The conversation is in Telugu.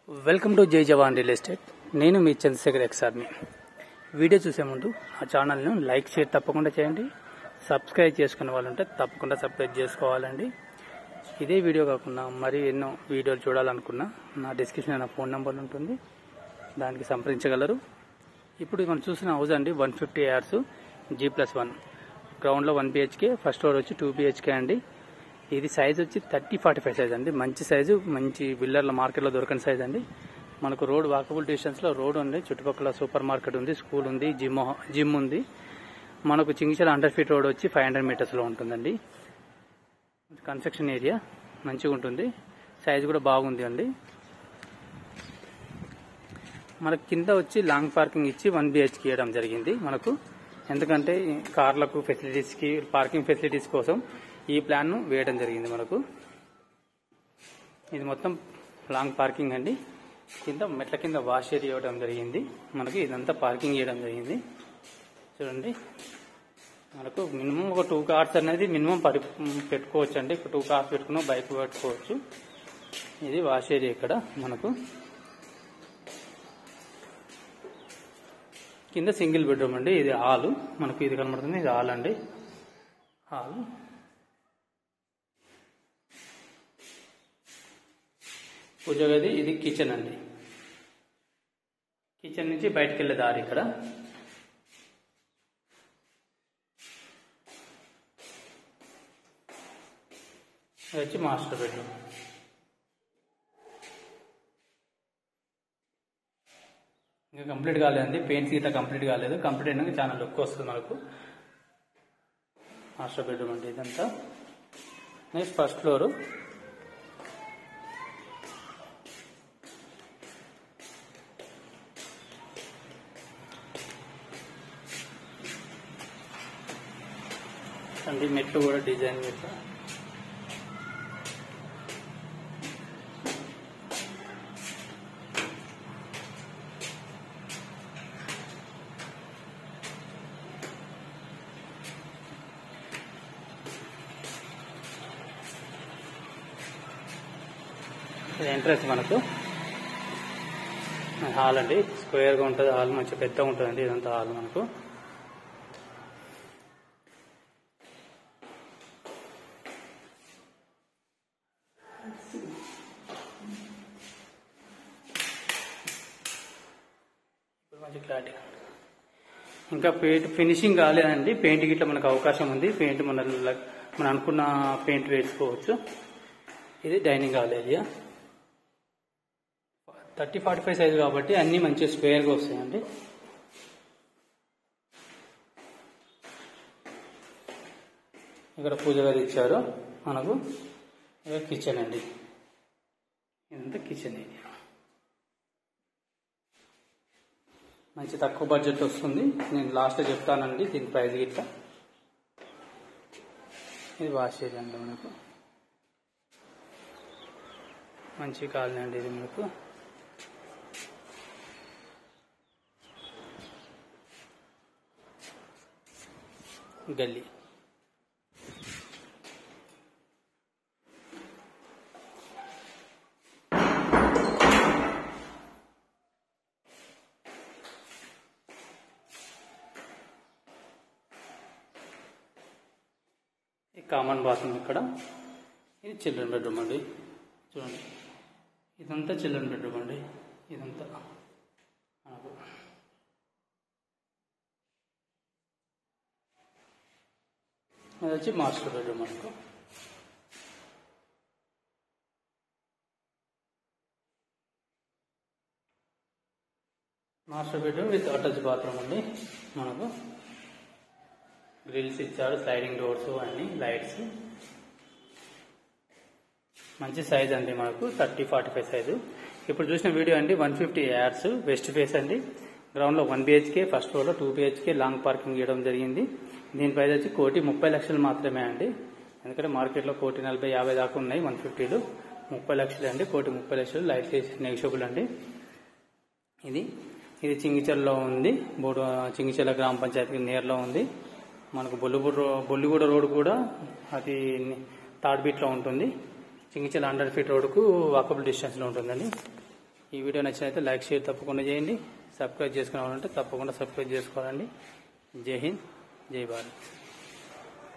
వెల్కమ్ టు జై జవాన్ రియల్ ఎస్టేట్. నేను మీ చంద్రశేఖర్ ఎక్స్ఆర్ని. వీడియో చూసే ముందు ఆ ఛానల్ను లైక్ షేర్ తప్పకుండా చేయండి. సబ్స్క్రైబ్ చేసుకునే వాళ్ళు ఉంటే తప్పకుండా సబ్స్క్రైబ్ చేసుకోవాలండి. ఇదే వీడియో కాకుండా మరి ఎన్నో వీడియోలు చూడాలనుకున్నా నా డిస్క్రిప్షన్ నా ఫోన్ నెంబర్ ఉంటుంది, దానికి సంప్రదించగలరు. ఇప్పుడు మనం చూసిన హౌస్ అండి 150 acres G+1 గ్రౌండ్లో 1 BHK, ఫస్ట్ ఫ్లోర్ వచ్చి 2 BHK అండి. ఇది సైజ్ వచ్చి 30-45 సైజ్ అండి. మంచి సైజు, మంచి బిల్డర్ల మార్కెట్లో దొరకని సైజ్ అండి. మనకు రోడ్ వాకబుల్ డిస్టెన్స్లో రోడ్ ఉంది, చుట్టుపక్కల సూపర్ మార్కెట్ ఉంది, స్కూల్ ఉంది, జిమ్ ఉంది. మనకు చింగిచల 100 feet రోడ్ వచ్చి 500 meters ఉంటుందండి. కన్స్ట్రక్షన్ ఏరియా మంచిగా ఉంటుంది, సైజ్ కూడా బాగుంది అండి. మనకు కింద వచ్చి లాంగ్ పార్కింగ్ ఇచ్చి 1 BHK ఇవ్వడం జరిగింది మనకు. ఎందుకంటే కార్లకు ఫెసిలిటీస్కి, పార్కింగ్ ఫెసిలిటీస్ కోసం ఈ ప్లాన్ వేయడం జరిగింది మనకు. ఇది మొత్తం లాంగ్ పార్కింగ్ అండి. కింద మెట్ల కింద వాష్ ఏరియా ఇవ్వడం జరిగింది మనకు. ఇదంతా పార్కింగ్ చేయడం జరిగింది. చూడండి, మనకు మినిమం ఒక 2 cars అనేది మినిమం పెట్టుకోవచ్చు అండి. ఇప్పుడు 2 cars పెట్టుకున్నా బైక్ పెట్టుకోవచ్చు. ఇది వాష్ ఏరియా ఇక్కడ మనకు. కింద సింగిల్ బెడ్రూమ్ అండి. ఇది హాల్ మనకు, ఇది కనబడుతుంది, ఇది హాల్ అండి. హాల్, పూజ గది, ఇది కిచెన్ అండి. కిచెన్ నుంచి బయటకు వెళ్ళే దారి ఇక్కడ. ఇది వచ్చి మాస్టర్ బెడ్రూమ్. ఇంకా కంప్లీట్ కాలేదండి, పెయింట్ గీత కంప్లీట్ కాలేదు. కంప్లీట్ అయినాక చాలా లుక్ వస్తుంది మనకు. మాస్టర్ బెడ్రూమ్ అండి ఇదంతా. Next first floor. అండి మెట్లు కూడా డిజైన్ మెట్లు. ఎంట్రన్స్ మనకు హాల్ అండి. స్క్వేర్గా ఉంటుంది హాల్, మంచిగా పెద్దగా ఉంటుందండి. ఇదంతా హాల్ మనకు. మంచి క్లారిటీ. ఇంకా పెయింట్ ఫినిషింగ్ కాలేదండి. పెయింట్ గిట్లా మనకు అవకాశం ఉంది. పెయింట్ మనం అనుకున్న పెయింట్ వేసుకోవచ్చు. ఇది డైనింగ్ హాల్ ఏరియా. 30-45 సైజు కాబట్టి అన్నీ మంచిగా స్క్వేర్గా వస్తాయండి. ఇక్కడ పూజ గది ఇచ్చారు మనకు. ఇక్కడ కిచెన్ అండి. ఇదంతా కిచెన్ ఏరియా. మంచి తక్కువ బడ్జెట్ వస్తుంది. నేను లాస్ట్లో చెప్తానండి దీని ప్రైస్ గిట్లా. ఇది వాష్ ఏరియా అండి మనకు. మంచి కాలనీ అండి ఇది మనకు. గల్లీ. కామన్ బాత్రూమ్ ఇక్కడ. ఇది చిల్డ్రన్ బెడ్రూమ్ అండి. చూడండి, ఇదంతా చిల్డ్రన్ బెడ్రూమ్ అండి. ఇదంతా మనకు అది వచ్చి మాస్టర్ బెడ్రూమ్ మనకు. Master bedroom with attach bathroom అండి మనకు. గ్రిల్స్ ఇచ్చారు, స్లైడింగ్ డోర్స్, అన్ని లైట్స్. మంచి సైజ్ అండి మనకు, 30-45 సైజు. ఇప్పుడు చూసిన వీడియో అండి 150 acres వెస్ట్ ఫేస్ అండి. గ్రౌండ్లో 1 BHK, ఫస్ట్ ఫ్లోర్లో 2 BHK లాంగ్ పార్కింగ్ ఇవ్వడం జరిగింది. దీని ప్రైస్ వచ్చి 1,30,00,000 మాత్రమే అండి. ఎందుకంటే మార్కెట్లో 1,40,50 దాకా ఉన్నాయి 150లో. 30 లక్షలు అండి, 1,30,00,000. లైట్ నెగిషియబుల్ అండి. ఇది చింగిచల్లో ఉంది. చింగిచల్ల గ్రామ పంచాయతీకి నియర్లో ఉంది మనకు. బొల్లిగూడ రోడ్ కూడా అది 3rd beat లో ఉంటుంది. చింగిచల్ల 100 feet రోడ్కు వాకబుల్ డిస్టెన్స్లో ఉంటుందండి. ఈ వీడియో నచ్చినైతే లైక్ షేర్ తప్పకుండా చేయండి. సబ్స్క్రైబ్ చేసుకునే వాళ్ళంటే తప్పకుండా సబ్స్క్రైబ్ చేసుకోవాలండి. జై హింద్, జై భారత్.